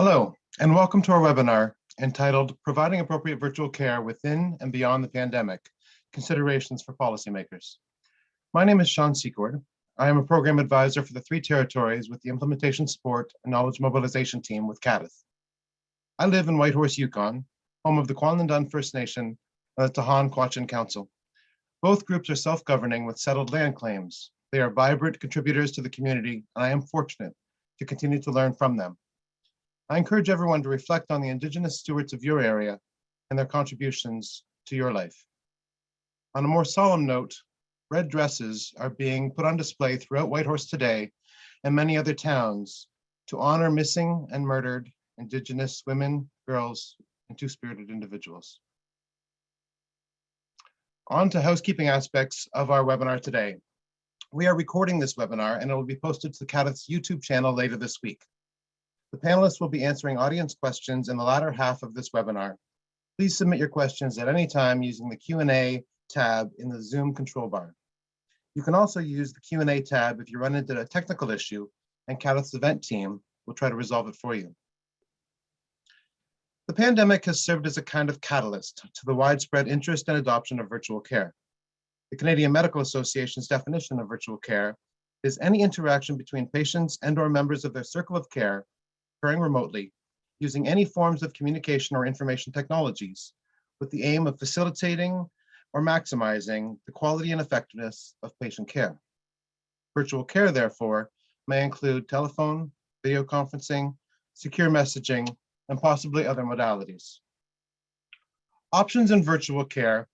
Hello, and welcome to our webinar entitled Providing Appropriate Virtual Care Within and Beyond the Pandemic, Considerations for Policymakers. My name is Sean Secord. I am a program advisor for the 3 territories with the Implementation Support and Knowledge Mobilization Team with CADIS. I live in Whitehorse, Yukon, home of the Kwanlundun First Nation and the Tahan Quachin Council. Both groups are self-governing with settled land claims. They are vibrant contributors to the community, and I am fortunate to continue to learn from them. I encourage everyone to reflect on the Indigenous stewards of your area and their contributions to your life. On a more solemn note, red dresses are being put on display throughout Whitehorse today and many other towns to honor missing and murdered Indigenous women, girls, and two-spirited individuals. On to housekeeping aspects of our webinar today. We are recording this webinar and it will be posted to the CADIS YouTube channel later this week. The panelists will be answering audience questions in the latter half of this webinar. Please submit your questions at any time using the Q&A tab in the Zoom control bar. You can also use the Q&A tab if you run into a technical issue, and CADIS event team will try to resolve it for you. The pandemic has served as a kind of catalyst to the widespread interest and adoption of virtual care. The Canadian Medical Association's definition of virtual care is any interaction between patients and/or members of their circle of care occurring remotely using any forms of communication or information technologies with the aim of facilitating or maximizing the quality and effectiveness of patient care. Virtual care, therefore, may include telephone, video conferencing, secure messaging, and possibly other modalities. Options in virtual care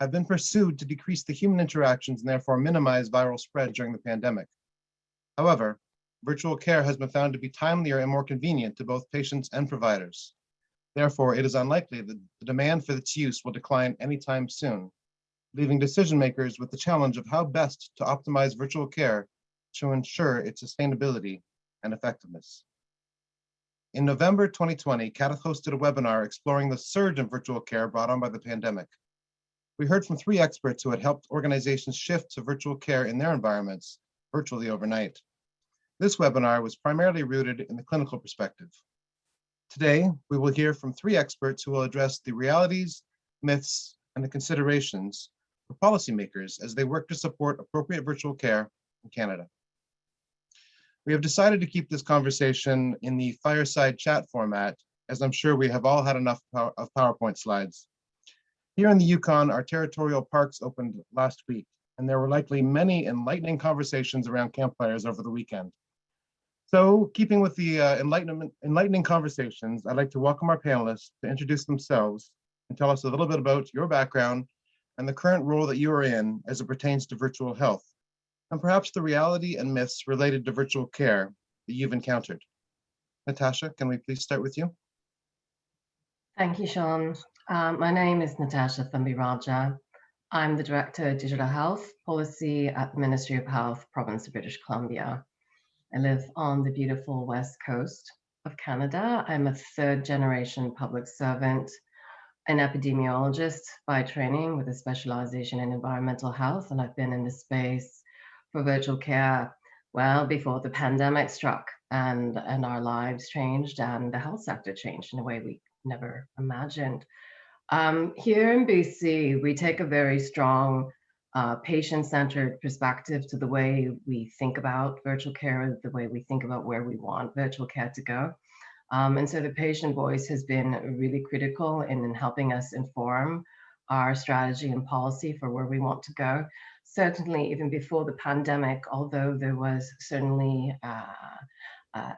have been pursued to decrease the human interactions and therefore minimize viral spread during the pandemic. However, virtual care has been found to be timelier and more convenient to both patients and providers. Therefore, it is unlikely that the demand for its use will decline anytime soon, leaving decision makers with the challenge of how best to optimize virtual care to ensure its sustainability and effectiveness. In November 2020, CADIS hosted a webinar exploring the surge in virtual care brought on by the pandemic. We heard from 3 experts who had helped organizations shift to virtual care in their environments virtually overnight. This webinar was primarily rooted in the clinical perspective. Today, we will hear from 3 experts who will address the realities, myths, and the considerations for policymakers as they work to support appropriate virtual care in Canada. We have decided to keep this conversation in the fireside chat format, as I'm sure we have all had enough of PowerPoint slides. Here in the Yukon, our territorial parks opened last week, and there were likely many enlightening conversations around campfires over the weekend. So, keeping with the enlightening conversations, I'd like to welcome our panelists to introduce themselves and tell us a little bit about your background and the current role that you are in as it pertains to virtual health, and perhaps the reality and myths related to virtual care that you've encountered. Natasha, can we please start with you? Thank you, Sean. My name is Natasha Thumbiraja. I'm the Director of Digital Health Policy at the Ministry of Health, Province of British Columbia. I live on the beautiful west coast of Canada. I'm a 3rd-generation public servant, an epidemiologist by training with a specialization in environmental health, and I've been in this space for virtual care well before the pandemic struck and our lives changed and the health sector changed in a way we never imagined. Here in BC, we take a very strong patient-centered perspective to the way we think about virtual care, the way we think about where we want virtual care to go. And so the patient voice has been really critical in helping us inform our strategy and policy for where we want to go. Certainly, even before the pandemic, although there was certainly a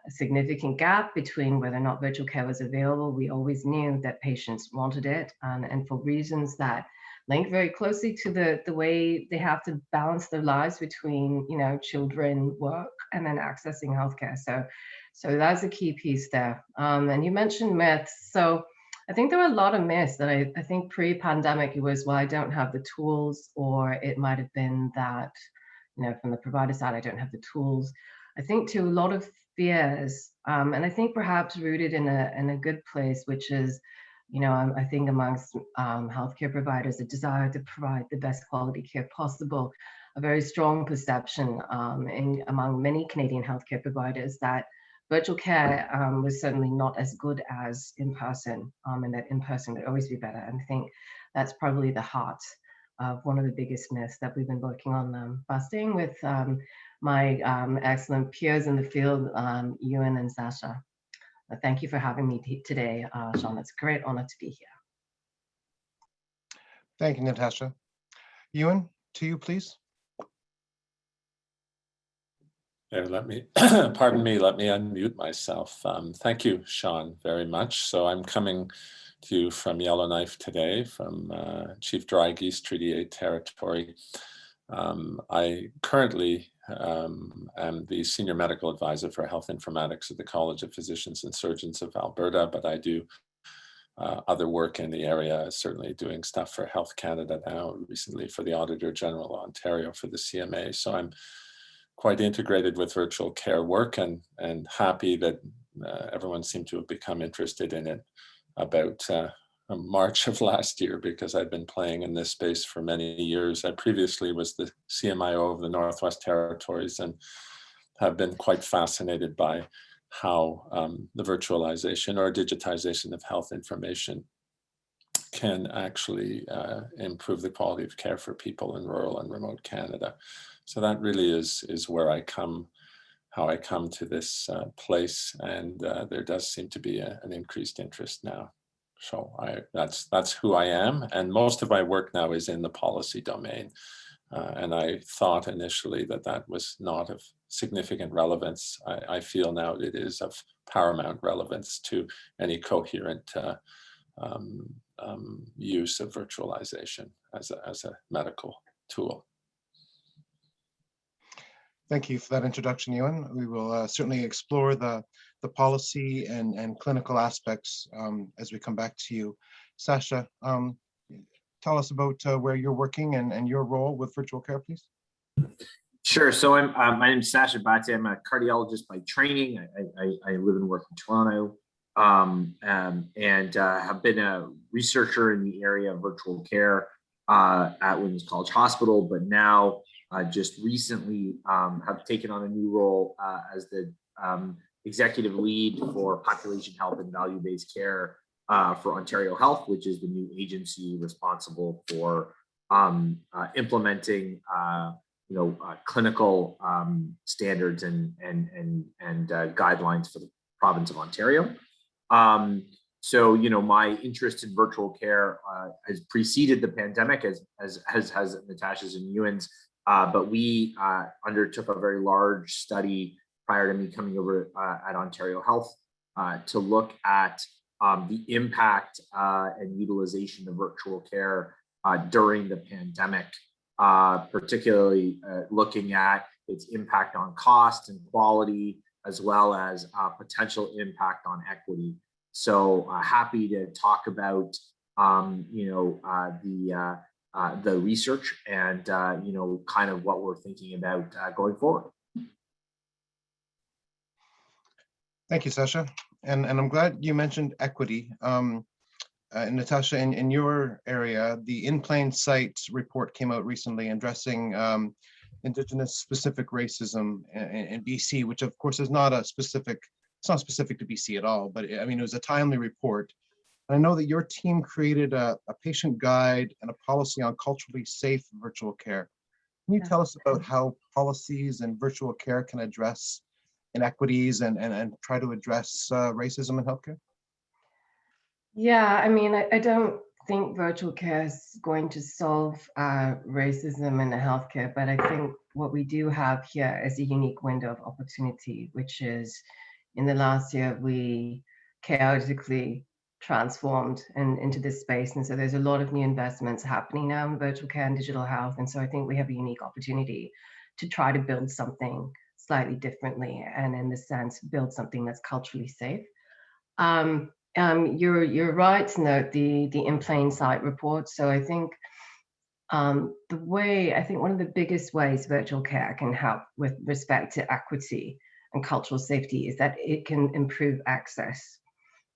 significant gap between whether or not virtual care was available, we always knew that patients wanted it, and for reasons that link very closely to the way they have to balance their lives between, children, work, and then accessing healthcare. So that's a key piece there. And you mentioned myths. So I think there are a lot of myths that I think pre-pandemic it was, well, I don't have the tools, or it might have been that, from the provider side, I don't have the tools. I think to a lot of fears, and I think perhaps rooted in a good place, which is, I think amongst healthcare providers, a desire to provide the best quality care possible, a very strong perception among many Canadian healthcare providers that virtual care was certainly not as good as in person, and that in person would always be better. And I think that's probably the heart of one of the biggest myths that we've been working on, busting with my excellent peers in the field, Ewan and Sasha. Thank you for having me today, Sean. It's a great honor to be here. Thank you, Natasha. Ewan, to you, please. Let me, pardon me, let me unmute myself. Thank you, Sean, very much. So I'm coming to you from Yellowknife today, from Chief Dry Geese Treaty 8 territory. I currently am the Senior Medical Advisor for Health Informatics at the College of Physicians and Surgeons of Alberta, but I do other work in the area, certainly doing stuff for Health Canada now, recently for the Auditor General of Ontario for the CMA. So I'm quite integrated with virtual care work, and happy that everyone seemed to have become interested in it about March of last year, because I've been playing in this space for many years. I previously was the CMIO of the Northwest Territories and have been quite fascinated by how the virtualization or digitization of health information can actually improve the quality of care for people in rural and remote Canada. So that really is where I come, how I come to this place, and there does seem to be an increased interest now. So that's who I am, and most of my work now is in the policy domain. And I thought initially that was not of significant relevance. I feel now it is of paramount relevance to any coherent use of virtualization as a medical tool. Thank you for that introduction, Ewan. We will certainly explore the policy and clinical aspects as we come back to you. Sasha, tell us about where you're working and your role with virtual care, please. Sure. So my name is Sasha Batte. I'm a cardiologist by training. I live and work in Toronto, and have been a researcher in the area of virtual care at Women's College Hospital, but now just recently have taken on a new role as the executive lead for population health and value-based care for Ontario Health, which is the new agency responsible for implementing clinical standards and guidelines for the province of Ontario. So, my interest in virtual care has preceded the pandemic, as has Natasha's and Ewan's, but we undertook a very large study prior to me coming over at Ontario Health to look at the impact and utilization of virtual care during the pandemic, particularly looking at its impact on cost and quality, as well as potential impact on equity. So happy to talk about the research and kind of what we're thinking about going forward. Thank you, Sasha. And I'm glad you mentioned equity. Natasha, in your area, the In Plain Sight report came out recently addressing Indigenous specific racism in BC, which of course is not specific to BC at all, but I mean, it was a timely report. And I know that your team created a patient guide and a policy on culturally safe virtual care. Can you tell us about how policies and virtual care can address inequities and try to address racism in healthcare? Yeah, I mean, I don't think virtual care is going to solve racism in the healthcare, but I think what we do have here is a unique window of opportunity, which is in the last year, we chaotically transformed into this space. And so there's a lot of new investments happening now in virtual care and digital health. And so I think we have a unique opportunity to try to build something slightly differently, and in this sense, build something that's culturally safe. You're right to note the In Plain Sight report. So I think one of the biggest ways virtual care can help with respect to equity and cultural safety is that it can improve access.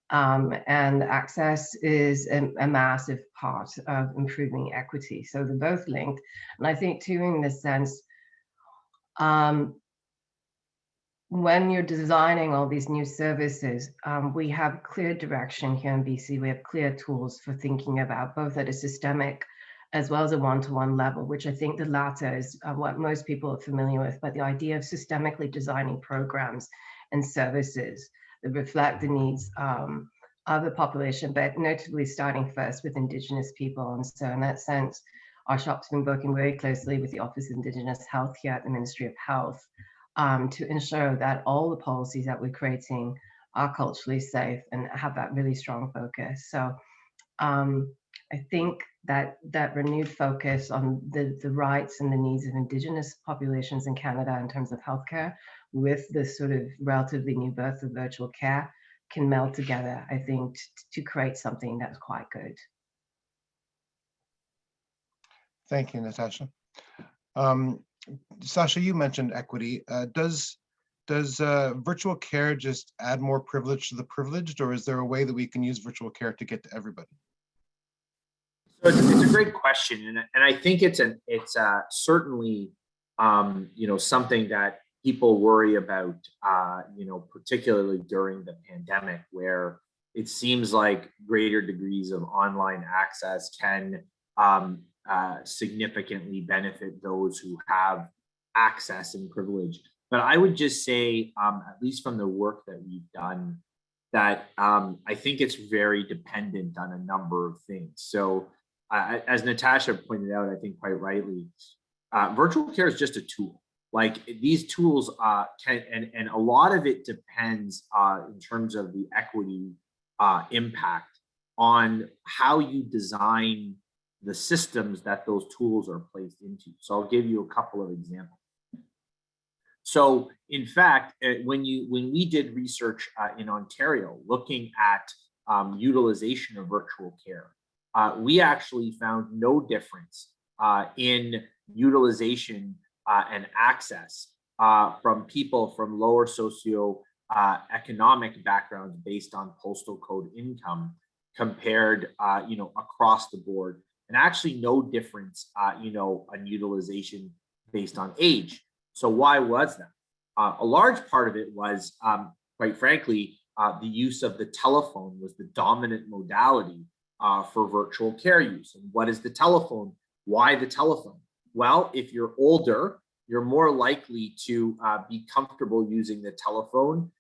And access is a massive part of improving equity. So they're both linked. And I think too, in this sense, when you're designing all these new services, we have clear direction here in BC. We have clear tools for thinking about both at a systemic as well as a one-to-one level, which I think the latter is what most people are familiar with, but the idea of systemically designing programs and services that reflect the needs of the population, but notably starting first with Indigenous people. And so in that sense, our shop's been working very closely with the Office of Indigenous Health here at the Ministry of Health to ensure that all the policies that we're creating are culturally safe and have that really strong focus. So I think that renewed focus on the rights and the needs of Indigenous populations in Canada in terms of healthcare with this sort of relatively new birth of virtual care can meld together, I think, to create something that's quite good. Thank you, Natasha. Sasha, you mentioned equity. Does virtual care just add more privilege to the privileged, or is there a way that we can use virtual care to get to everybody? So it's a great question, and I think it's certainly something that people worry about, particularly during the pandemic, where it seems like greater degrees of online access can significantly benefit those who have access and privilege. But I would just say, at least from the work that we've done, that I think it's very dependent on a number of things. So as Natasha pointed out, I think quite rightly, virtual care is just a tool. Like these tools can, and a lot of it depends in terms of the equity impact on how you design the systems that those tools are placed into. So I'll give you a couple of examples. So in fact, when we did research in Ontario looking at utilization of virtual care, we actually found no difference in utilization and access from people from lower socio-economic backgrounds based on postal code income compared, across the board, and actually no difference, on utilization based on age. So why was that? A large part of it was, quite frankly, the use of the telephone was the dominant modality for virtual care use. And what is the telephone? Why the telephone? Well, if you're older, you're more likely to be comfortable using the telephone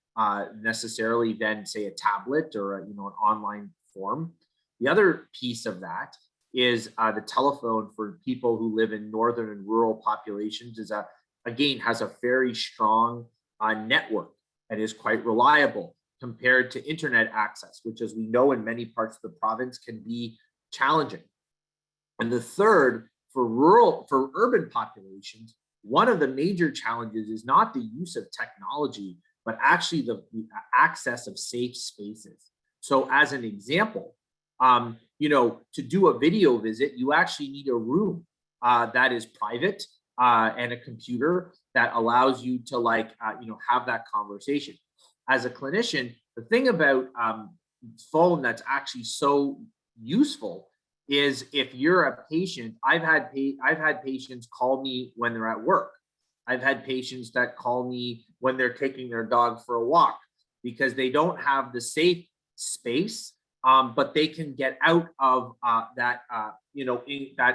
necessarily than, say, a tablet or an online form. The other piece of that is the telephone for people who live in northern and rural populations is has a very strong network and is quite reliable compared to internet access, which, as we know, in many parts of the province can be challenging. And the third, for urban populations, one of the major challenges is not the use of technology, but actually the access of safe spaces. So as an example, to do a video visit, you actually need a room that is private and a computer that allows you to have that conversation. As a clinician, the thing about phone that's actually so useful is if you're a patient, I've had patients call me when they're at work. I've had patients that call me when they're taking their dog for a walk because they don't have the safe space, but they can get out of that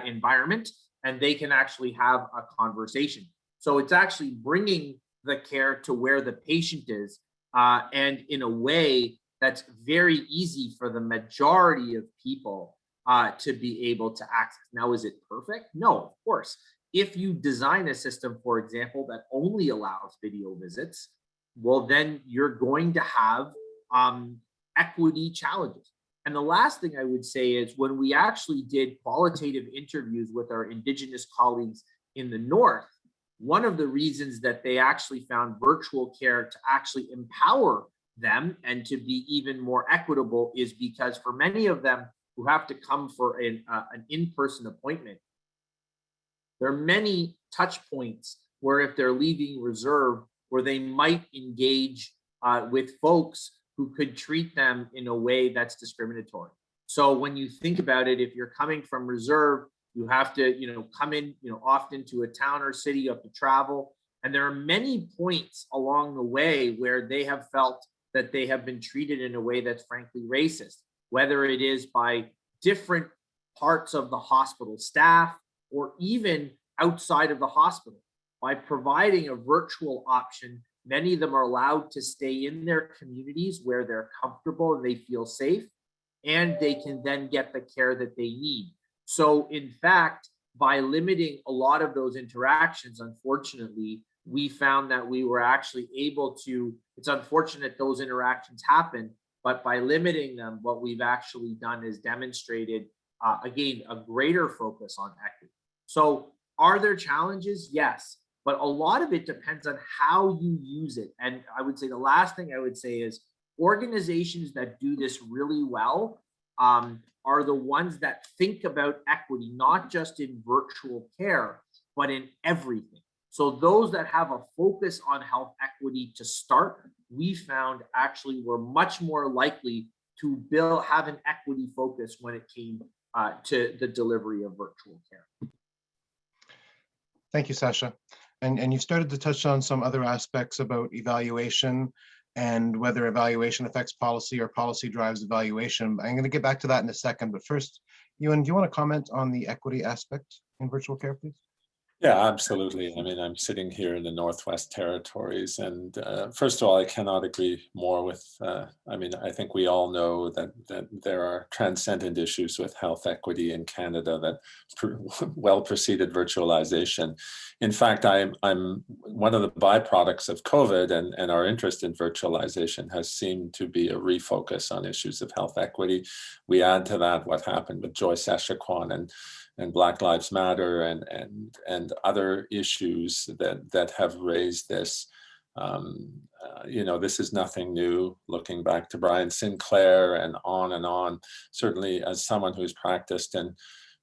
environment and they can actually have a conversation. So it's actually bringing the care to where the patient is, and in a way that's very easy for the majority of people to be able to access. Now, is it perfect? No, of course. If you design a system, for example, that only allows video visits, well, then you're going to have equity challenges. And the last thing I would say is when we actually did qualitative interviews with our Indigenous colleagues in the North, one of the reasons that they actually found virtual care to actually empower them and to be even more equitable is because for many of them who have to come for an in-person appointment, there are many touch points where if they're leaving reserve, where they might engage with folks who could treat them in a way that's discriminatory. So when you think about it, if you're coming from reserve, you have to, come in, often to a town or city, you have to travel. And there are many points along the way where they have felt that they have been treated in a way that's frankly racist, whether it is by different parts of the hospital staff or even outside of the hospital. By providing a virtual option, many of them are allowed to stay in their communities where they're comfortable and they feel safe, and they can then get the care that they need. So in fact, by limiting a lot of those interactions, unfortunately, we found that we were actually able to, it's unfortunate those interactions happen, but by limiting them, what we've actually done is demonstrated, again, a greater focus on equity. So are there challenges? Yes, but a lot of it depends on how you use it. And I would say the last thing I would say is organizations that do this really well are the ones that think about equity, not just in virtual care, but in everything. So those that have a focus on health equity to start, we found actually were much more likely to have an equity focus when it came to the delivery of virtual care. Thank you, Sasha. And you've started to touch on some other aspects about evaluation and whether evaluation affects policy or policy drives evaluation. I'm going to get back to that in a second, but first, Ewan, do you want to comment on the equity aspect in virtual care, please? Yeah, absolutely. I mean, I'm sitting here in the Northwest Territories, and first of all, I cannot agree more with, I mean, I think we all know that there are transcendent issues with health equity in Canada that well preceded virtualization. In fact, I'm one of the byproducts of COVID and our interest in virtualization has seemed to be a refocus on issues of health equity. We add to that what happened with Joyce Echaquan and Black Lives Matter and other issues that have raised this. You know, this is nothing new, looking back to Brian Sinclair and on. Certainly as someone who's practiced and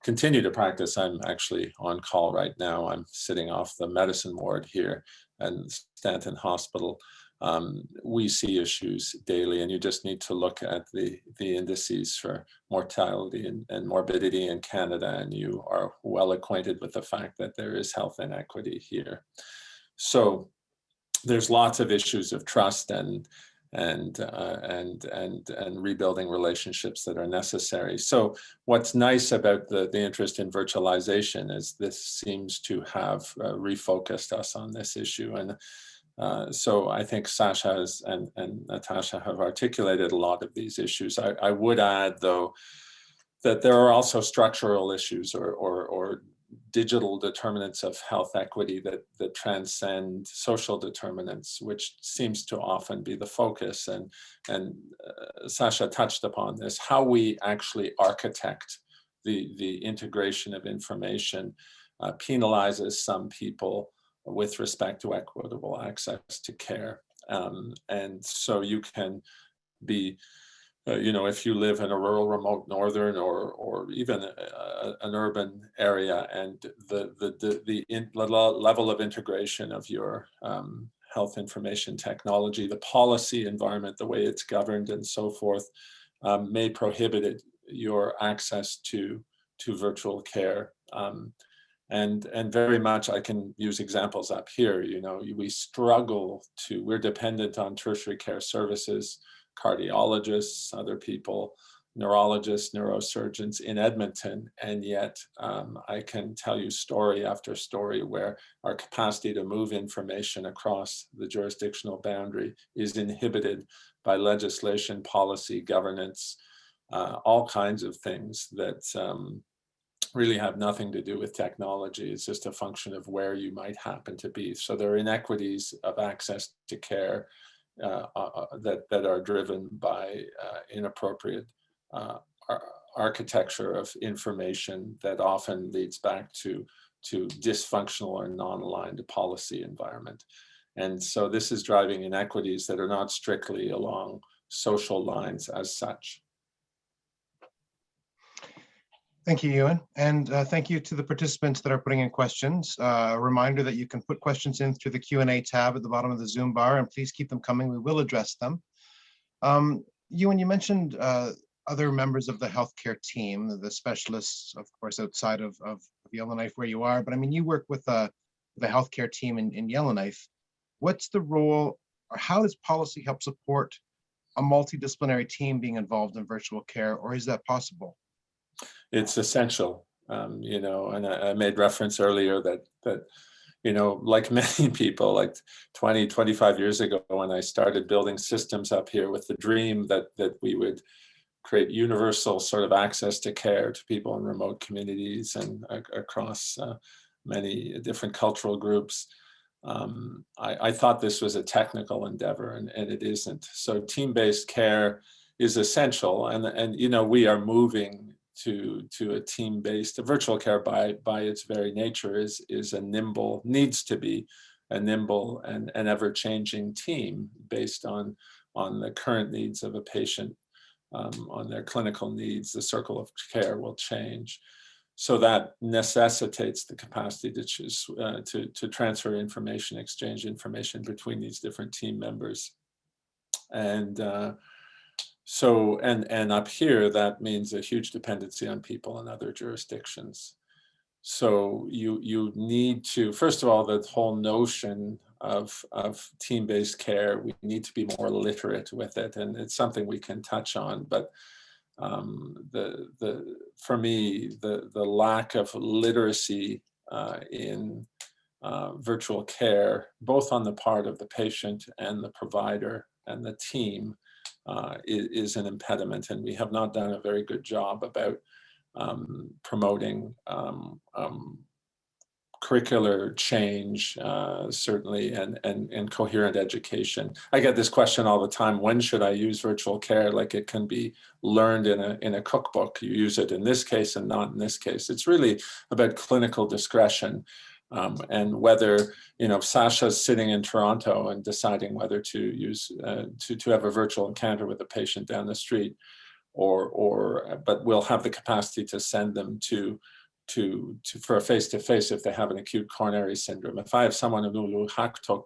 continue to practice, I'm actually on call right now. I'm sitting off the medicine ward here at Stanton Hospital. We see issues daily, and you just need to look at the indices for mortality and morbidity in Canada, and you are well acquainted with the fact that there is health inequity here. So there's lots of issues of trust and rebuilding relationships that are necessary. So what's nice about the interest in virtualization is this seems to have refocused us on this issue. And so I think Sasha and Natasha have articulated a lot of these issues. I would add, though, that there are also structural issues or digital determinants of health equity that transcend social determinants, which seems to often be the focus. And Sasha touched upon this, how we actually architect the integration of information penalizes some people with respect to equitable access to care. And so you can be, you know, if you live in a rural, remote, northern, or even an urban area, and the level of integration of your health information technology, the policy environment, the way it's governed and so forth, may prohibit your access to virtual care. And very much, I can use examples up here, you know, we're dependent on tertiary care services, cardiologists, other people, neurologists, neurosurgeons in Edmonton. And yet I can tell you story after story where our capacity to move information across the jurisdictional boundary is inhibited by legislation, policy, governance, all kinds of things that really have nothing to do with technology. It's just a function of where you might happen to be. So there are inequities of access to care that are driven by inappropriate architecture of information that often leads back to dysfunctional or non-aligned policy environment. And so this is driving inequities that are not strictly along social lines as such. Thank you, Ewan. And thank you to the participants that are putting in questions. A reminder that you can put questions in through the Q&A tab at the bottom of the Zoom bar, and please keep them coming. We will address them. Ewan, you mentioned other members of the healthcare team, the specialists, of course, outside of Yellowknife where you are, but I mean, you work with a the healthcare team in Yellowknife. What's the role, or how does policy help support a multidisciplinary team being involved in virtual care, or is that possible? It's essential, you know, and I made reference earlier that, you know, like many people, like 20, 25 years ago, when I started building systems up here with the dream that we would create universal sort of access to care to people in remote communities and across many different cultural groups. I thought this was a technical endeavor, and it isn't. So team-based care is essential, and you know, we are moving to a team-based. Virtual care by its very nature is a nimble, needs to be a nimble and ever-changing team based on the current needs of a patient, on their clinical needs. The circle of care will change. So that necessitates the capacity to choose, to transfer information, exchange information between these different team members. And so, and up here, that means a huge dependency on people in other jurisdictions. So you need to, first of all, the whole notion of team-based care, we need to be more literate with it, and it's something we can touch on. But for me, the lack of literacy in virtual care, both on the part of the patient and the provider and the team, is an impediment, and we have not done a very good job about promoting curricular change, certainly, and coherent education. I get this question all the time: when should I use virtual care? Like, it can be learned in a cookbook. You use it in this case and not in this case. It's really about clinical discretion, and whether, you know, Sasha's sitting in Toronto and deciding whether to use to have a virtual encounter with a patient down the street, but we'll have the capacity to send them for a face-to-face if they have an acute coronary syndrome. If I have someone in Luluhaktuk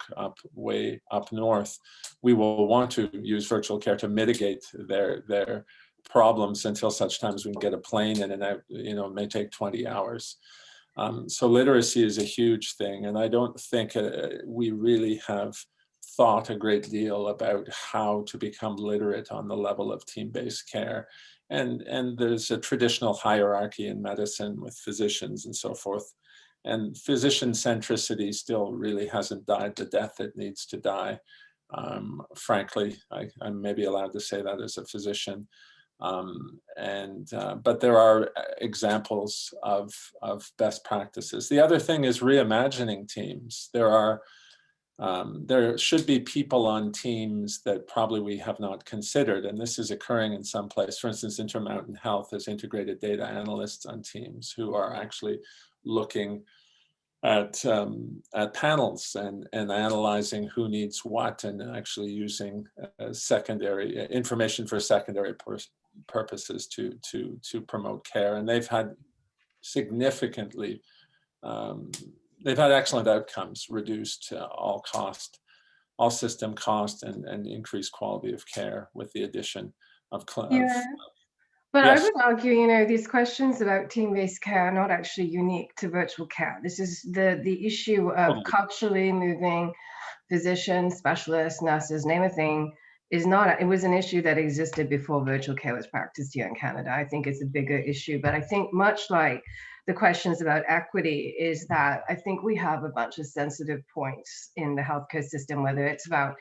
way up north, we will want to use virtual care to mitigate their problems until such times we can get a plane in and out. You know, it may take 20 hours. So literacy is a huge thing, and I don't think we really have thought a great deal about how to become literate on the level of team-based care. And there's a traditional hierarchy in medicine with physicians and so forth. And physician centricity still really hasn't died the death it needs to die. Frankly, I'm maybe allowed to say that as a physician. But there are examples of best practices. The other thing is reimagining teams. There should be people on teams that probably we have not considered, and this is occurring in some place. For instance, Intermountain Health has integrated data analysts on teams who are actually looking at panels and analyzing who needs what, and actually using secondary information for secondary purposes to promote care. And they've had significantly they've had excellent outcomes, reduced all system cost, and increased quality of care with the addition of. Yeah, but yes. I would argue, you know, these questions about team-based care are not actually unique to virtual care. This is the issue of culturally moving physicians, specialists, nurses, name a thing, is not, it was an issue that existed before virtual care was practiced here in Canada. I think it's a bigger issue, but I think much like the questions about equity is that I think we have a bunch of sensitive points in the healthcare system, whether it's about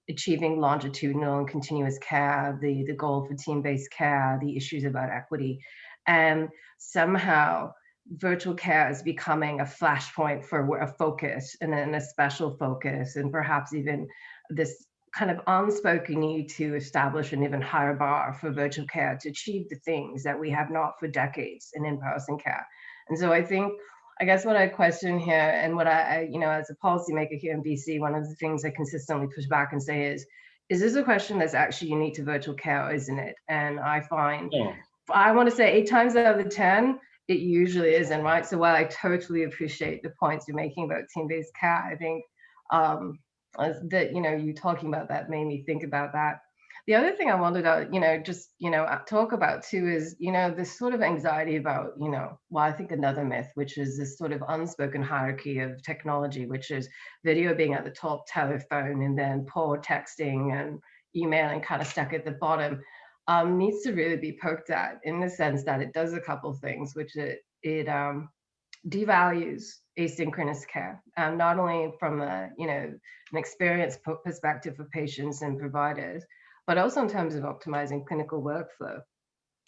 achieving longitudinal and continuous care, the goal for team-based care, the issues about equity. And somehow virtual care is becoming a flashpoint for a focus and then a special focus, and perhaps even this kind of unspoken need to establish an even higher bar for virtual care to achieve the things that we have not for decades in in-person care. And so I think, I guess what I question here, and what I, you know, as a policymaker here in BC, one of the things I consistently push back and say is this a question that's actually unique to virtual care, or isn't it? And I find, I want to say 8 times out of 10, it usually isn't, right? So while I totally appreciate the points you're making about team-based care, I think that, you know, you talking about that made me think about that. The other thing I wanted to, talk about too is, this sort of anxiety about, well, I think another myth, which is this sort of unspoken hierarchy of technology, which is video being at the top, telephone, and then poor texting and emailing kind of stuck at the bottom, needs to really be poked at, in the sense that it does a couple things, which it devalues asynchronous care, not only from an experience perspective for patients and providers, but also in terms of optimizing clinical workflow.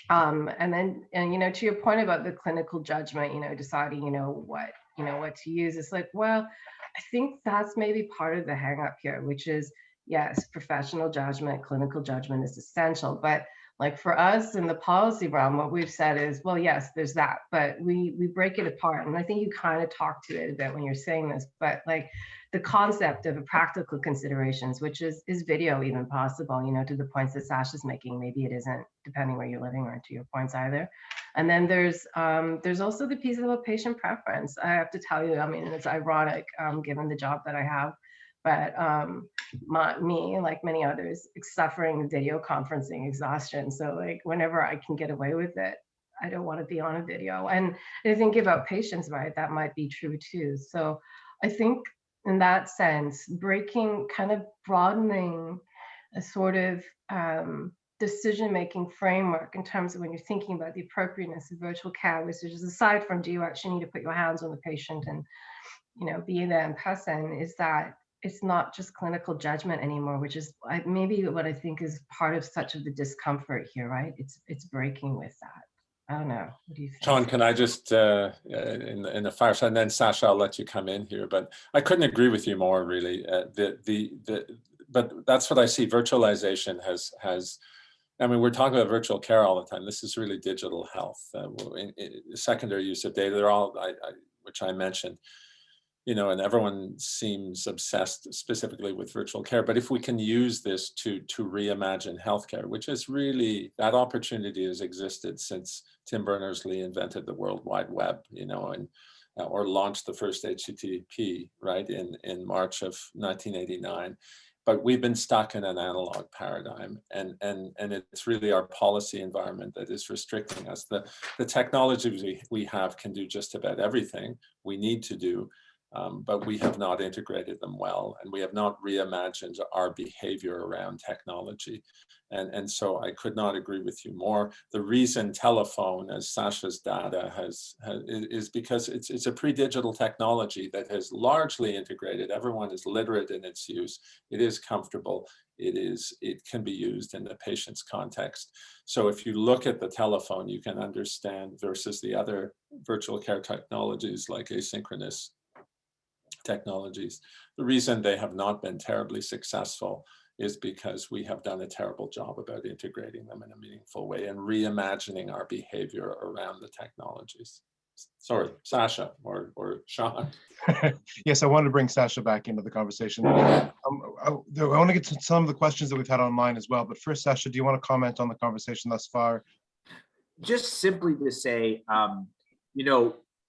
And then, to your point about the clinical judgment, deciding, what to use, it's like, well, I think that's maybe part of the hang up here, which is, yes, professional judgment, clinical judgment is essential, but like for us in the policy realm, what we've said is, well, yes, there's that, but we break it apart. And I think you kind of talked to it a bit when you're saying this, but like the concept of practical considerations, which is video even possible, to the points that Sasha's making, maybe it isn't, depending where you're living, or to your points either. And then there's also the piece about patient preference. I have to tell you, I mean, it's ironic, given the job that I have, but me, like many others, suffering video conferencing exhaustion. So like whenever I can get away with it, I don't want to be on a video. And I think about patients, right, that might be true too. So I think in that sense, broadening a sort of decision-making framework in terms of when you're thinking about the appropriateness of virtual care, which is aside from do you actually need to put your hands on the patient and be there in person, is that it's not just clinical judgment anymore, which is maybe what I think is part of such of the discomfort here, right? It's breaking with that. I don't know. What do you think? Sean, can I just, in the fireside, and then Sasha, I'll let you come in here, but I couldn't agree with you more, really. But that's what I see. Virtualization has, I mean, we're talking about virtual care all the time. This is really digital health. Secondary use of data, they're all, which I mentioned, and everyone seems obsessed specifically with virtual care. But if we can use this to reimagine healthcare, which is really, that opportunity has existed since Tim Berners-Lee invented the World Wide Web, or launched the first HTTP, right, in March of 1989. But we've been stuck in an analog paradigm, and it's really our policy environment that is restricting us. The technologies we have can do just about everything we need to do, but we have not integrated them well, and we have not reimagined our behavior around technology. And so I could not agree with you more. The reason telephone, as Sasha's data is because it's a pre-digital technology that has largely integrated. Everyone is literate in its use. It is comfortable. It can be used in the patient's context. So if you look at the telephone, you can understand versus the other virtual care technologies like asynchronous technologies. The reason they have not been terribly successful is because we have done a terrible job about integrating them in a meaningful way and reimagining our behavior around the technologies. Sorry, Sasha or Sean. Yes, I wanted to bring Sasha back into the conversation. I want to get to some of the questions that we've had online as well. But first, Sasha, do you want to comment on the conversation thus far? Just simply to say,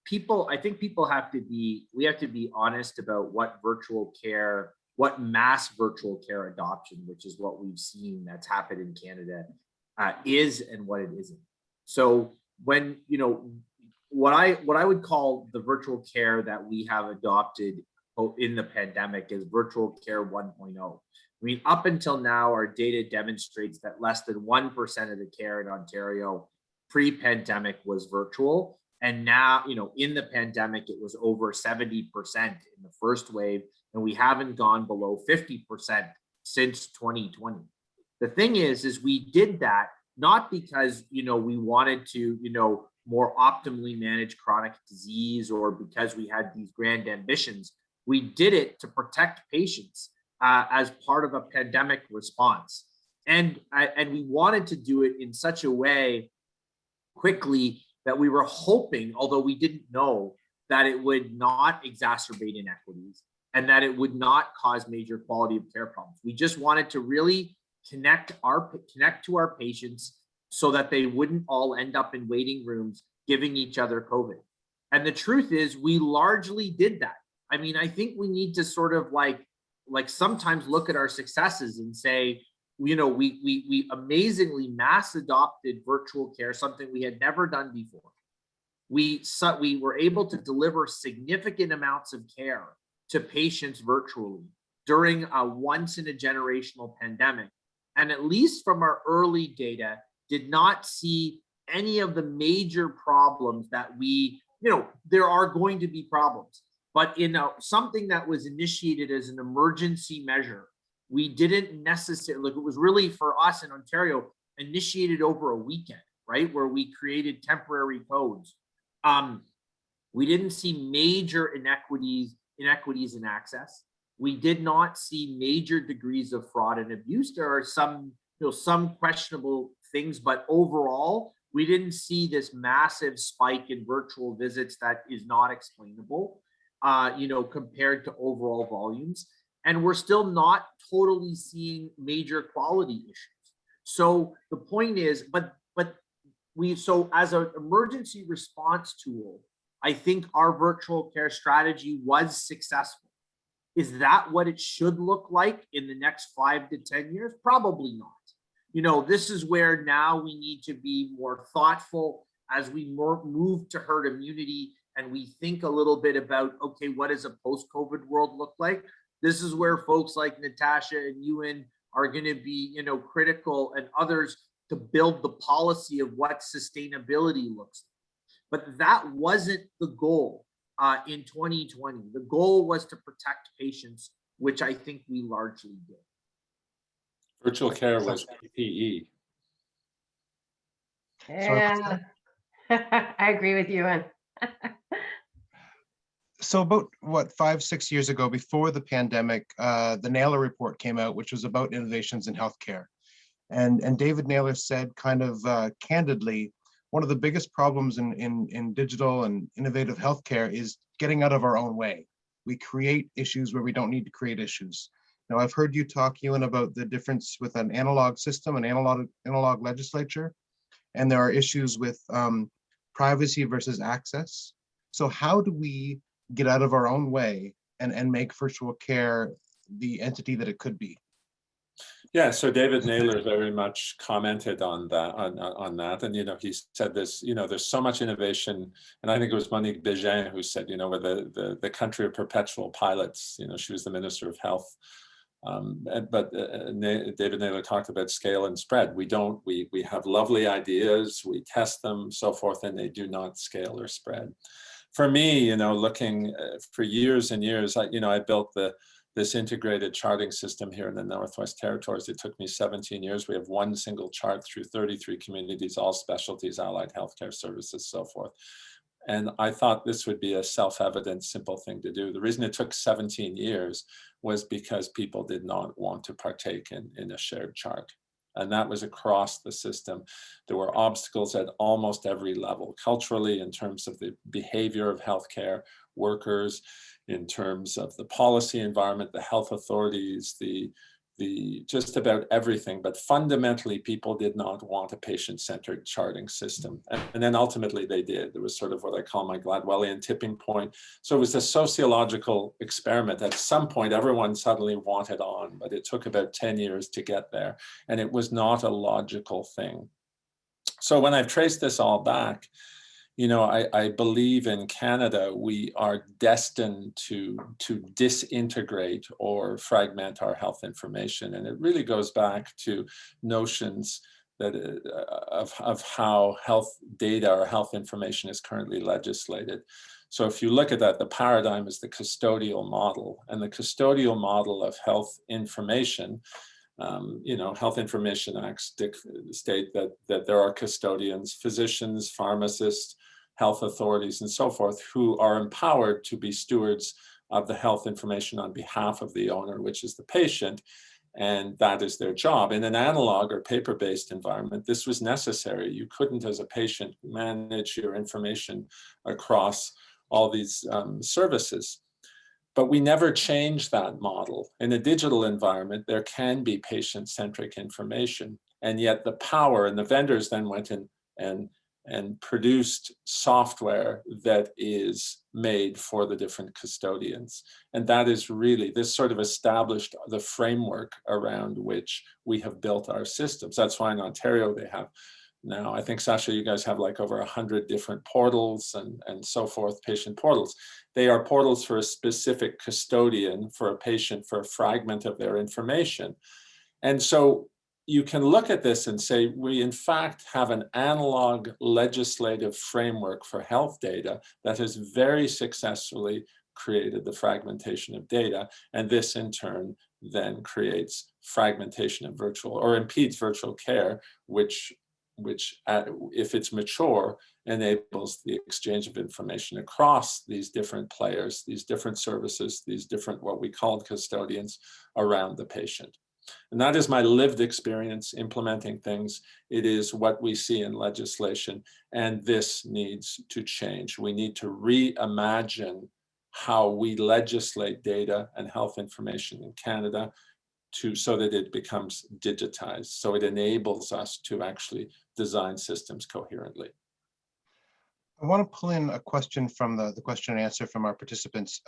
people, I think we have to be honest about what virtual care, what mass virtual care adoption, which is what we've seen that's happened in Canada, is and what it isn't. So when, what I would call the virtual care that we have adopted in the pandemic is virtual care 1.0. I mean, up until now, our data demonstrates that less than 1% of the care in Ontario pre-pandemic was virtual. And now, in the pandemic, it was over 70% in the first wave, and we haven't gone below 50% since 2020. The thing is we did that not because, we wanted to, more optimally manage chronic disease or because we had these grand ambitions. We did it to protect patients as part of a pandemic response. And we wanted to do it in such a way quickly that we were hoping, although we didn't know, that it would not exacerbate inequities and that it would not cause major quality of care problems. We just wanted to really connect to our patients so that they wouldn't all end up in waiting rooms giving each other COVID. And the truth is we largely did that. I mean, I think we need to sort of like sometimes look at our successes and say, we amazingly mass adopted virtual care, something we had never done before. We were able to deliver significant amounts of care to patients virtually during a once in a generational pandemic. And at least from our early data, did not see any of the major problems that there are going to be problems, but in something that was initiated as an emergency measure, we didn't necessarily, it was really for us in Ontario, initiated over a weekend, right? Where we created temporary codes. We didn't see major inequities in access. We did not see major degrees of fraud and abuse. There are some questionable things, but overall, we didn't see this massive spike in virtual visits that is not explainable, compared to overall volumes. And we're still not totally seeing major quality issues. So the point is, so as an emergency response tool, I think our virtual care strategy was successful. Is that what it should look like in the next 5 to 10 years? Probably not. This is where now we need to be more thoughtful as we move to herd immunity and we think a little bit about, okay, what does a post-COVID world look like? This is where folks like Natasha and Ewan are going to be, critical, and others to build the policy of what sustainability looks like. But that wasn't the goal in 2020. The goal was to protect patients, which I think we largely did. Virtual care was PPE. Yeah, I agree with you. So about 5-6 years ago, before the pandemic, the Naylor report came out, which was about innovations in healthcare. And David Naylor said kind of candidly, one of the biggest problems in digital and innovative healthcare is getting out of our own way. We create issues where we don't need to create issues. Now, I've heard you talk, Ewan, about the difference with an analog system, an analog legislature, and there are issues with privacy versus access. So how do we get out of our own way and make virtual care the entity that it could be? Yeah, so David Naylor very much commented on that, and he said this, there's so much innovation, and I think it was Monique Bégin who said, we're the country of perpetual pilots. She was the Minister of Health, but David Naylor talked about scale and spread. We have lovely ideas, we test them, so forth, and they do not scale or spread. For me, looking for years and years, I built this integrated charting system here in the Northwest Territories. It took me 17 years. We have one single chart through 33 communities, all specialties, allied healthcare services, so forth. And I thought this would be a self-evident, simple thing to do. The reason it took 17 years was because people did not want to partake in a shared chart. And that was across the system. There were obstacles at almost every level, culturally, in terms of the behavior of healthcare workers, in terms of the policy environment, the health authorities, the just about everything. But fundamentally, people did not want a patient-centered charting system. And then ultimately they did. There was sort of what I call my Gladwellian tipping point. So it was a sociological experiment. At some point, everyone suddenly wanted on, but it took about 10 years to get there. And it was not a logical thing. So when I've traced this all back, I believe in Canada, we are destined to disintegrate or fragment our health information. And it really goes back to notions that of how health data or health information is currently legislated. So if you look at that, the paradigm is the custodial model, and the custodial model of health information, Health Information Acts state that there are custodians, physicians, pharmacists, health authorities, and so forth, who are empowered to be stewards of the health information on behalf of the owner, which is the patient, and that is their job. In an analog or paper-based environment, this was necessary. You couldn't, as a patient, manage your information across all these services. But we never changed that model. In a digital environment, there can be patient-centric information, and yet the power, and the vendors then went in and and produced software that is made for the different custodians. And that is really, this sort of established the framework around which we have built our systems. That's why in Ontario they have now, I think, Sasha, you guys have like over 100 different portals and so forth, patient portals. They are portals for a specific custodian, for a patient, for a fragment of their information. And so you can look at this and say, we in fact have an analog legislative framework for health data that has very successfully created the fragmentation of data. And this in turn then creates fragmentation of virtual, or impedes virtual care, which if it's mature, enables the exchange of information across these different players, these different services, these different what we call custodians around the patient. And that is my lived experience implementing things. It is what we see in legislation, and this needs to change. We need to reimagine how we legislate data and health information in Canada so that it becomes digitized, so it enables us to actually design systems coherently. I want to pull in a question from the question and answer from our participants,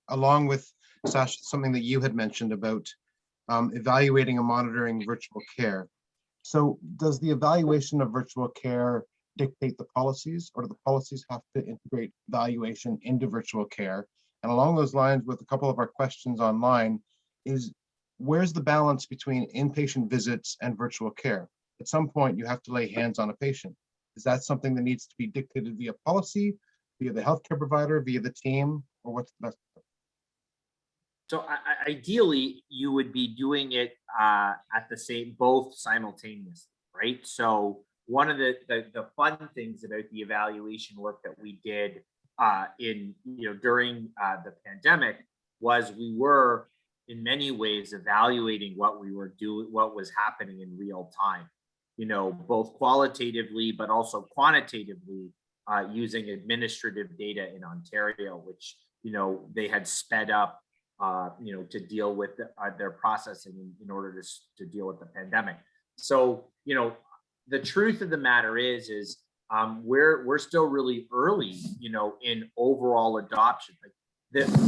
along with, Sasha, something that you had mentioned about evaluating and monitoring virtual care. So does the evaluation of virtual care dictate the policies, or do the policies have to integrate evaluation into virtual care? And along those lines, with a couple of our questions online, is where's the balance between inpatient visits and virtual care? At some point, you have to lay hands on a patient. Is that something that needs to be dictated via policy, via the healthcare provider, via the team, or what's the best? So ideally, you would be doing it at the same, both simultaneously, right? So one of the fun things about the evaluation work that we did during the pandemic was we were in many ways evaluating what we were doing, what was happening in real time, both qualitatively but also quantitatively, using administrative data in Ontario, which they had sped up to deal with their processing in order to deal with the pandemic. So, the truth of the matter is we're still really early, in overall adoption. Like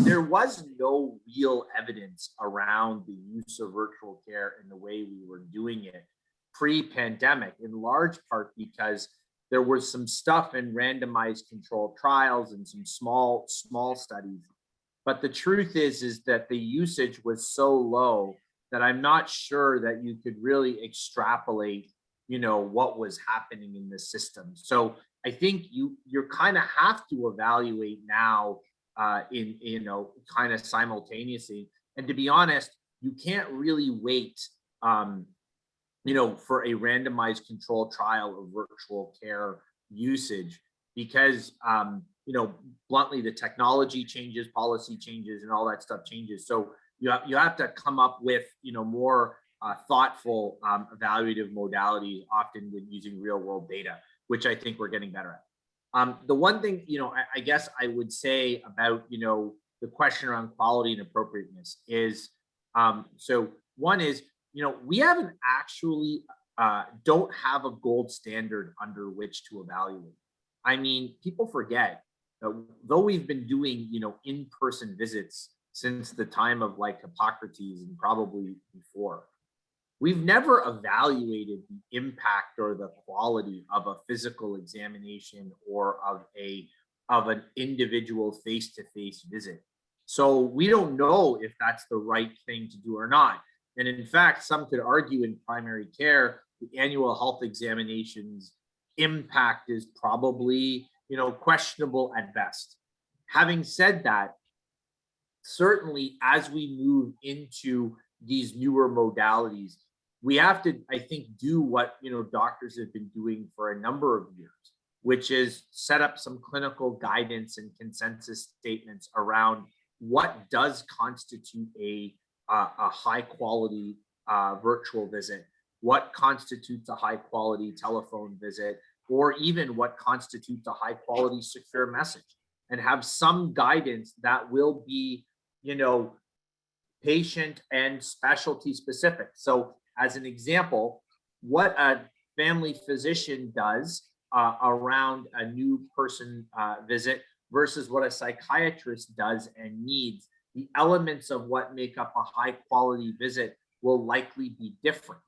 there was no real evidence around the use of virtual care in the way we were doing it pre-pandemic, in large part because there was some stuff in randomized controlled trials and some small studies. But the truth is that the usage was so low that I'm not sure that you could really extrapolate, what was happening in the system. So I think you're kind of have to evaluate now in kind of simultaneously. And to be honest, you can't really wait, for a randomized controlled trial of virtual care usage because bluntly, the technology changes, policy changes, and all that stuff changes. So you have to come up with, more thoughtful evaluative modalities, often with using real world data, which I think we're getting better at. The one thing, I guess I would say about, the question around quality and appropriateness is, so one is, we haven't actually, don't have a gold standard under which to evaluate. I mean, people forget, though we've been doing, in-person visits since the time of like Hippocrates and probably before, we've never evaluated the impact or the quality of a physical examination or of an individual face-to-face visit. So we don't know if that's the right thing to do or not. And in fact, some could argue in primary care, the annual health examinations impact is probably, questionable at best. Having said that, certainly as we move into these newer modalities, we have to, I think, do what, doctors have been doing for a number of years, which is set up some clinical guidance and consensus statements around what does constitute a high quality virtual visit, what constitutes a high quality telephone visit, or even what constitutes a high quality secure message, and have some guidance that will be, patient and specialty specific. So as an example, what a family physician does around a new person visit versus what a psychiatrist does and needs, the elements of what make up a high quality visit will likely be different.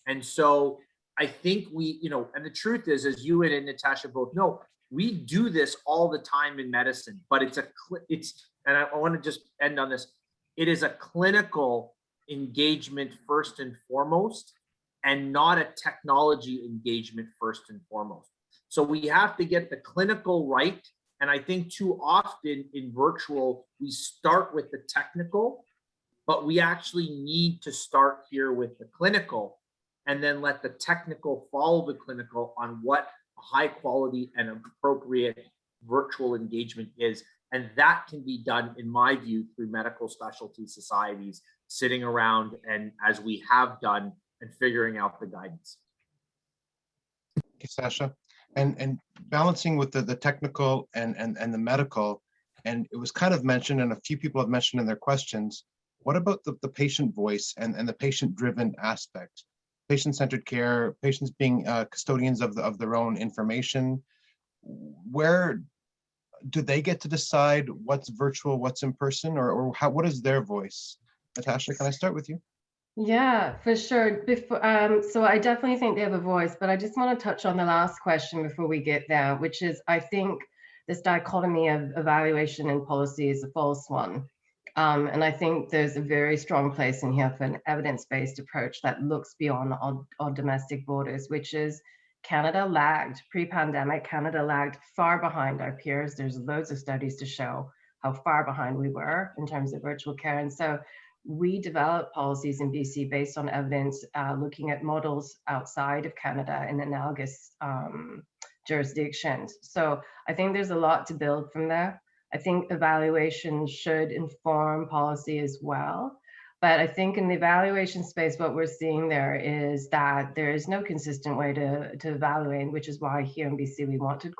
And so I think we, and the truth is, as you and Natasha both know, we do this all the time in medicine, but and I want to just end on this. It is a clinical engagement first and foremost, and not a technology engagement first and foremost. So we have to get the clinical right. And I think too often in virtual, we start with the technical, but we actually need to start here with the clinical and then let the technical follow the clinical on what high quality and appropriate virtual engagement is. And that can be done, in my view, through medical specialty societies sitting around and, as we have done, and figuring out the guidance. Thank you, Sasha. And balancing with the technical and the medical, and it was kind of mentioned, and a few people have mentioned in their questions, what about the patient voice and the patient-driven aspect? Patient-centered care, patients being custodians of their own information. Where do they get to decide what's virtual, what's in person, or what is their voice? Natasha, can I start with you? Yeah, for sure. So I definitely think they have a voice, but I just want to touch on the last question before we get there, which is, I think this dichotomy of evaluation and policy is a false one. And I think there's a very strong place in here for an evidence-based approach that looks beyond our domestic borders, which is Canada lagged pre-pandemic. Canada lagged far behind our peers. There's loads of studies to show how far behind we were in terms of virtual care. And so we developed policies in BC based on evidence, looking at models outside of Canada in analogous jurisdictions. So I think there's a lot to build from there. I think evaluation should inform policy as well. But I think in the evaluation space, what we're seeing there is that there is no consistent way to evaluate, which is why here in BC we want to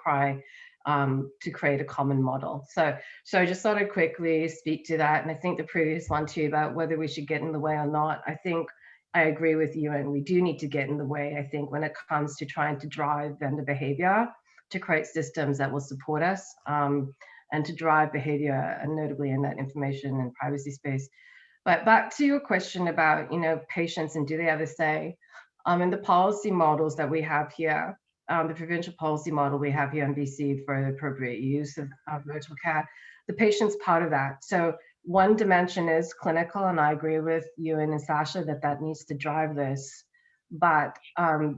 create a common model. So I just thought I'd quickly speak to that. And I think the previous one too, about whether we should get in the way or not, I think I agree with you, and we do need to get in the way, I think, when it comes to trying to drive vendor behavior, to create systems that will support us, and to drive behavior, and notably in that information and privacy space. But back to your question about, patients and do they have a say? In the policy models that we have here, the provincial policy model we have here in BC for the appropriate use of virtual care, the patient's part of that. So one dimension is clinical, and I agree with Ewan and Sasha that needs to drive this. But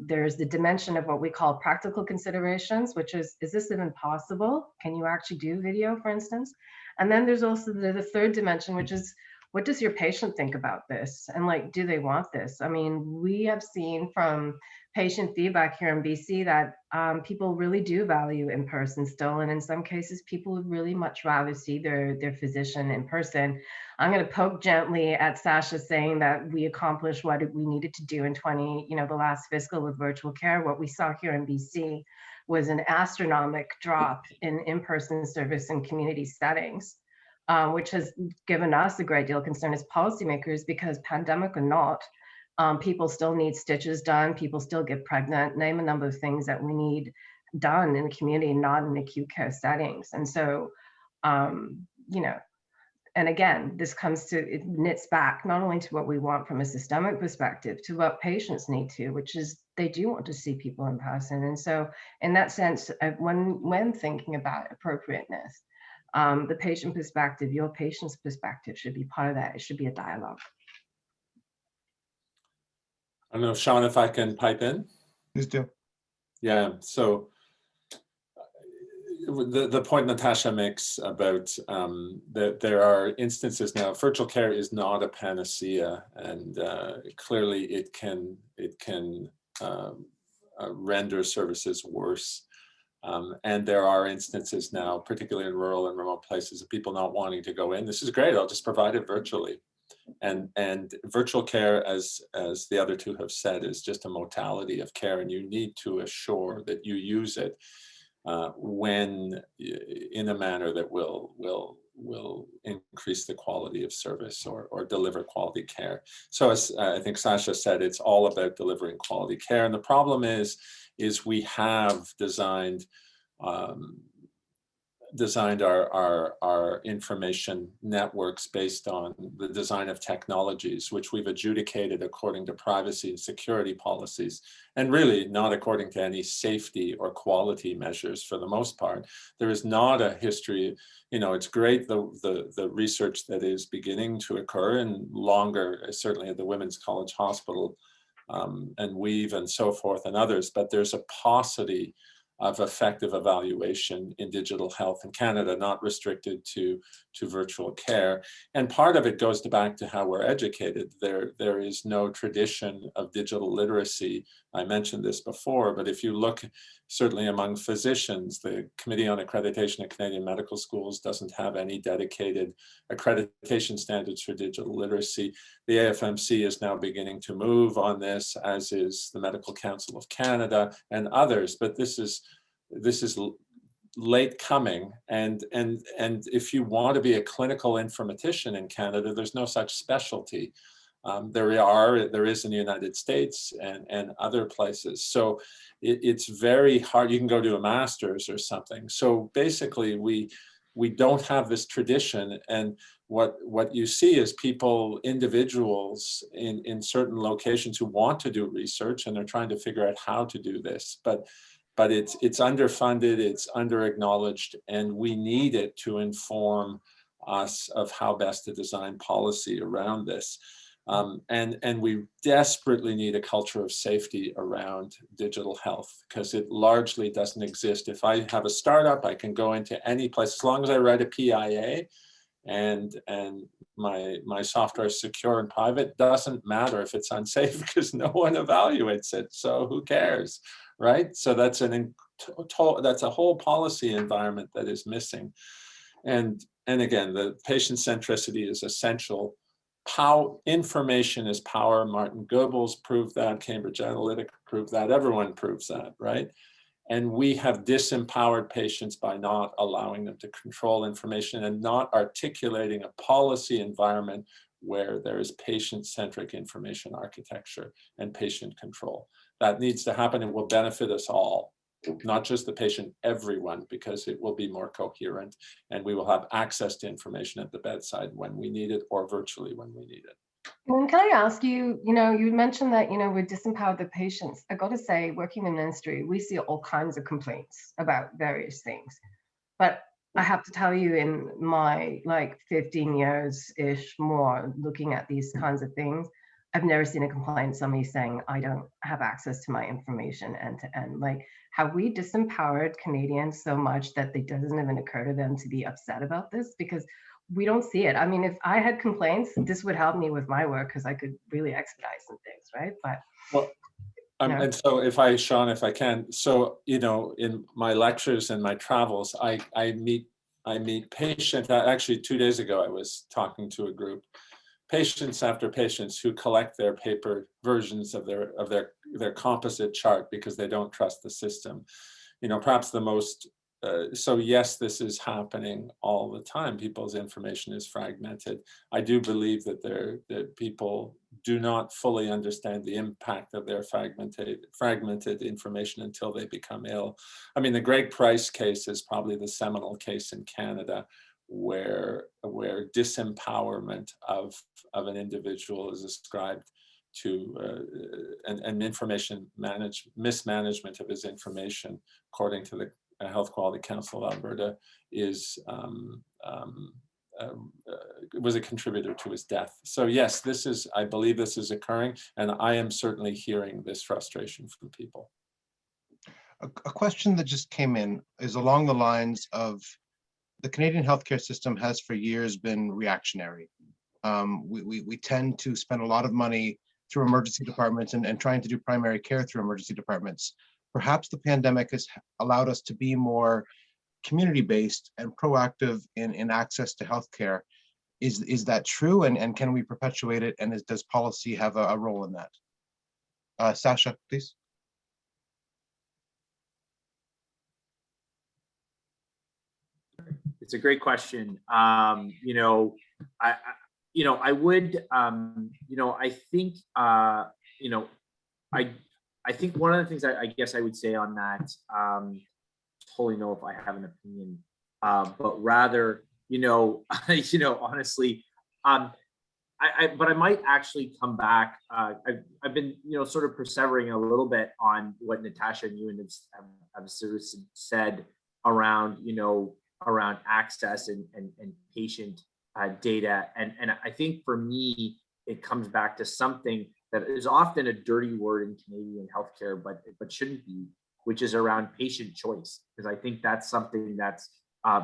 there's the dimension of what we call practical considerations, which is this even possible? Can you actually do video, for instance? And then there's also the third dimension, which is, what does your patient think about this? And do they want this? I mean, we have seen from patient feedback here in BC that people really do value in person still. And in some cases, people would really much rather see their physician in person. I'm going to poke gently at Sasha saying that we accomplished what we needed to do in the last fiscal with virtual care. What we saw here in BC was an astronomical drop in in-person service in community settings. Which has given us a great deal of concern as policymakers, because pandemic or not, people still need stitches done, people still get pregnant, name a number of things that we need done in the community, not in acute care settings. And so, and again, this it knits back not only to what we want from a systemic perspective, to what patients need to, which is they do want to see people in person. And so in that sense, when thinking about appropriateness, the patient perspective, your patient's perspective should be part of that. It should be a dialogue. I don't know, Sean, if I can pipe in. Please do. Yeah, so the point Natasha makes about that there are instances now, virtual care is not a panacea, and clearly it can render services worse. And there are instances now, particularly in rural and remote places, of people not wanting to go in. This is great, I'll just provide it virtually. And virtual care, as the other two have said, is just a modality of care, and you need to assure that you use it when in a manner that will will increase the quality of service or deliver quality care. So as I think Sasha said, it's all about delivering quality care. And the problem is we have designed our information networks based on the design of technologies, which we've adjudicated according to privacy and security policies, and really not according to any safety or quality measures for the most part. There is not a history, it's great the research that is beginning to occur and longer, certainly at the Women's College Hospital and Weave and so forth and others, but there's a paucity of effective evaluation in digital health in Canada, not restricted to virtual care. And part of it goes back to how we're educated. There is no tradition of digital literacy. I mentioned this before, but if you look certainly among physicians, the Committee on Accreditation of Canadian Medical Schools doesn't have any dedicated accreditation standards for digital literacy. The AFMC is now beginning to move on this, as is the Medical Council of Canada and others, but this is late coming, and if you want to be a clinical informatician in Canada, there's no such specialty. There is in the United States and other places. So it's very hard. You can go to a master's or something. So basically we don't have this tradition, and what you see is individuals in certain locations who want to do research, and they're trying to figure out how to do this, but it's underfunded, it's under-acknowledged, and we need it to inform us of how best to design policy around this. And we desperately need a culture of safety around digital health, because it largely doesn't exist. If I have a startup, I can go into any place, as long as I write a PIA and my software is secure and private, doesn't matter if it's unsafe because no one evaluates it. So who cares, right? So that's a whole policy environment that is missing. And again, the patient centricity is essential. Information is power. Martin Goebbels proved that. Cambridge Analytica proved that. Everyone proves that, right? And we have disempowered patients by not allowing them to control information and not articulating a policy environment where there is patient-centric information architecture and patient control. That needs to happen. It will benefit us all, not just the patient, everyone, because it will be more coherent and we will have access to information at the bedside when we need it or virtually when we need it. And can I ask you, you mentioned that, we disempowered the patients. I got to say, working in ministry, we see all kinds of complaints about various things. But I have to tell you, in my 15 years-ish more looking at these kinds of things, I've never seen a complaint, somebody saying, I don't have access to my information end to end. Have we disempowered Canadians so much that it doesn't even occur to them to be upset about this? Because we don't see it. I mean, if I had complaints, this would help me with my work because I could really expedite some things, right? But well, and so Sean, if I can, so in my lectures and my travels, I meet patients. Actually, 2 days ago, I was talking to a group, patients after patients, who collect their paper versions of their composite chart because they don't trust the system. Perhaps the most. So yes, this is happening all the time. People's information is fragmented. I do believe that people do not fully understand the impact of their fragmented information until they become ill. I mean, the Greg Price case is probably the seminal case in Canada where disempowerment of an individual is ascribed to and information mismanagement of his information, according to the Health Quality Council of Alberta, was a contributor to his death. So yes, I believe this is occurring, and I am certainly hearing this frustration from people. A question that just came in is along the lines of the Canadian healthcare system has for years been reactionary. We tend to spend a lot of money through emergency departments and trying to do primary care through emergency departments. Perhaps the pandemic has allowed us to be more community-based and proactive in access to healthcare. Is that true? And can we perpetuate it? And does policy have a role in that? Sasha, please. It's a great question. You know, I would, you know, I think, you know, I think one of the things I guess I would say on that, totally know if I have an opinion, but rather, you know, honestly, but I might actually come back. I've been, you know, sort of persevering a little bit on what Natasha and Ewan have sort of said around, you know, around access and patient data. And I think for me, it comes back to something that is often a dirty word in Canadian healthcare, but shouldn't be, which is around patient choice, because I think that's something that's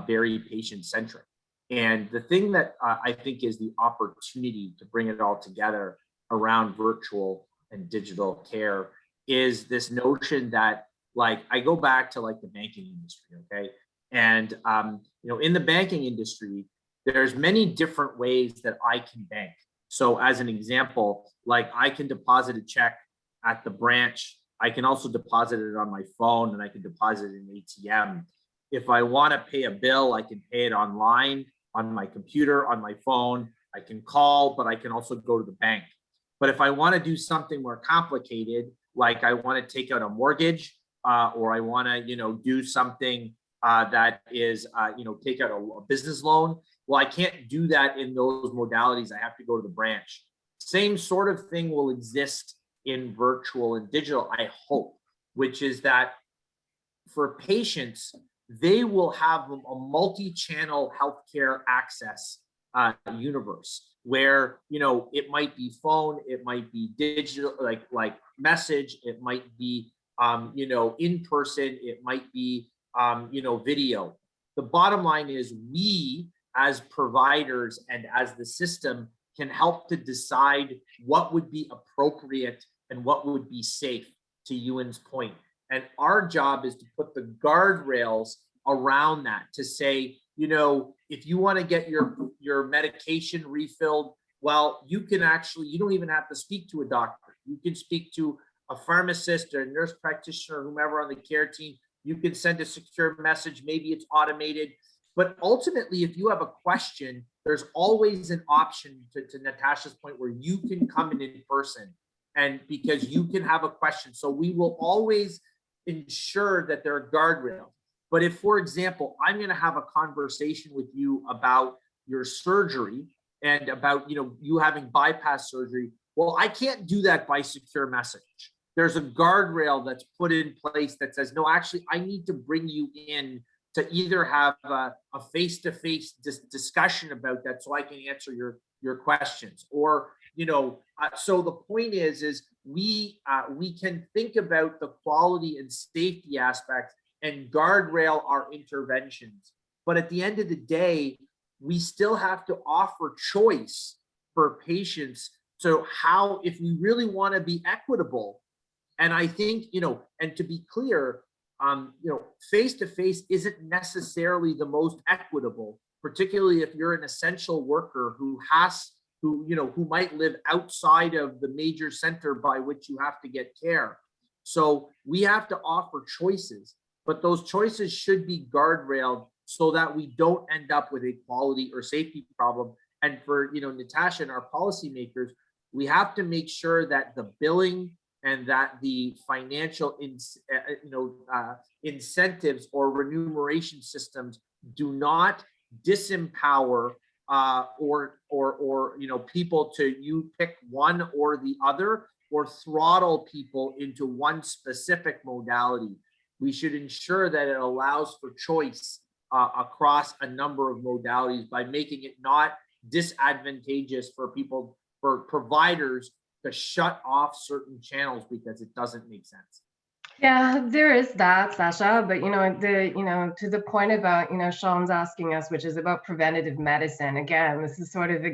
very patient centric. And the thing that I think is the opportunity to bring it all together around virtual and digital care is this notion that, like, I go back to like the banking industry, okay? And, you know, in the banking industry, there's many different ways that I can bank. So as an example, like I can deposit a check at the branch. I can also deposit it on my phone, and I can deposit it in ATM. If I want to pay a bill, I can pay it online, on my computer, on my phone. I can call, but I can also go to the bank. But if I want to do something more complicated, like I want to take out a mortgage, or I want to, you know, do something that is, you know, take out a business loan, well, I can't do that in those modalities. I have to go to the branch. Same sort of thing will exist in virtual and digital, I hope, which is that for patients, they will have a multi-channel healthcare access universe where, you know, it might be phone, it might be digital, like message, it might be, you know, in person, it might be, you know, video. The bottom line is we as providers and as the system can help to decide what would be appropriate and what would be safe, to Ewan's point. And our job is to put the guardrails around that, to say, you know, if you want to get your medication refilled, well, you can actually, you don't even have to speak to a doctor. You can speak to a pharmacist or a nurse practitioner, whomever on the care team. You can send a secure message. Maybe it's automated. But ultimately, if you have a question, there's always an option, to Natasha's point, where you can come in person, and because you can have a question. So we will always ensure that there are guardrails. But if, for example, I'm going to have a conversation with you about your surgery and about, you know, you having bypass surgery, well, I can't do that by secure message. There's a guardrail that's put in place that says, no, actually, I need to bring you in to either have a face-to-face discussion about that so I can answer your questions, or, you know, so the point is we can think about the quality and safety aspects and guardrail our interventions. But at the end of the day, we still have to offer choice for patients. So how, if we really want to be equitable, and I think, you know, and to be clear, you know, face-to-face isn't necessarily the most equitable, particularly if you're an essential worker who might live outside of the major center by which you have to get care. So we have to offer choices, but those choices should be guardrailed so that we don't end up with a quality or safety problem. And for, you know, Natasha and our policymakers, we have to make sure that the billing and that the financial incentives or remuneration systems do not disempower or you know, people to, you pick one or the other, or throttle people into one specific modality. We should ensure that it allows for choice across a number of modalities by making it not disadvantageous for people, for providers, to shut off certain channels because it doesn't make sense. Yeah, there is that, Sasha, but to the point about, Sean's asking us, which is about preventative medicine. Again, this is sort of,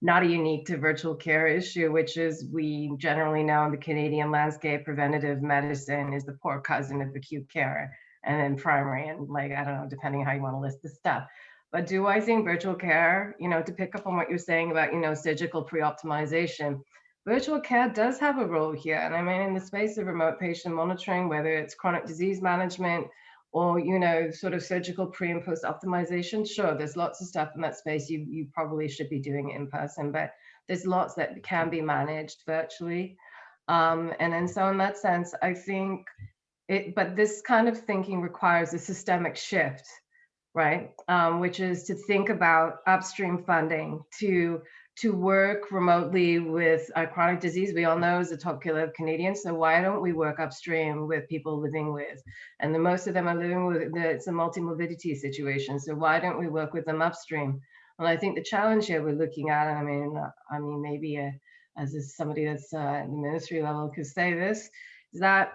not a unique to virtual care issue, which is, we generally know in the Canadian landscape, preventative medicine is the poor cousin of acute care, and then primary, and I don't know, depending on how you want to list the stuff. But do I think virtual care, to pick up on what you're saying about, surgical pre-optimization, virtual care does have a role here. And I mean, in the space of remote patient monitoring, whether it's chronic disease management or, you know, sort of surgical pre and post optimization. Sure, there's lots of stuff in that space you probably should be doing in person, but there's lots that can be managed virtually. And so in that sense, I think but this kind of thinking requires a systemic shift, right? Which is to think about upstream funding, to work remotely with chronic disease. We all know is the top killer of Canadians. So why don't we work upstream with people living with, and most of them are living with, it's a multi-morbidity situation. So why don't we work with them upstream? And I think the challenge here we're looking at, and I mean, maybe as somebody that's at the ministry level could say this, is that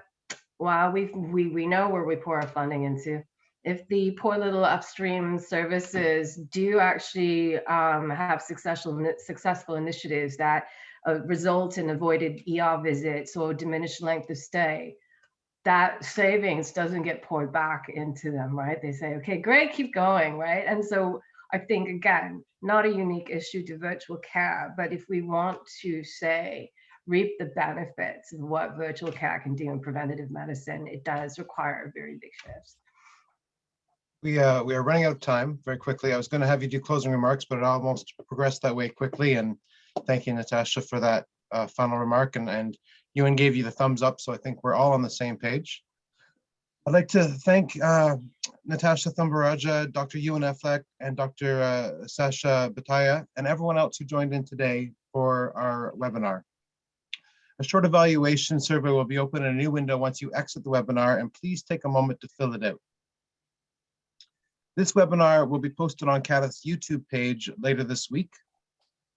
while we know where we pour our funding into, if the poor little upstream services do actually have successful initiatives that result in avoided ER visits or diminished length of stay, that savings doesn't get poured back into them, right? They say, okay, great, keep going, right? And so I think, again, not a unique issue to virtual care, but if we want to say, reap the benefits of what virtual care can do in preventative medicine, it does require a very big shift. We are running out of time very quickly. I was going to have you do closing remarks, but it almost progressed that way quickly. And thank you, Natasha, for that final remark. And Ewan gave you the thumbs up, so I think we're all on the same page. I'd like to thank Natasha Thumbiraja, Dr. Ewan Affleck, and Dr. Sasha Batte, and everyone else who joined in today for our webinar. A short evaluation survey will be open in a new window once you exit the webinar, and please take a moment to fill it out. This webinar will be posted on CADTH's YouTube page later this week.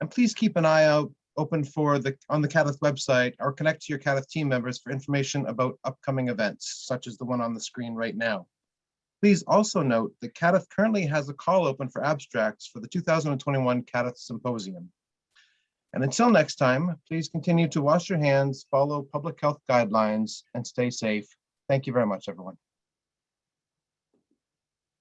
And please keep an eye out open on the CADTH website, or connect to your CADTH team members for information about upcoming events, such as the one on the screen right now. Please also note that CADTH currently has a call open for abstracts for the 2021 CADTH Symposium. And until next time, please continue to wash your hands, follow public health guidelines, and stay safe. Thank you very much, everyone.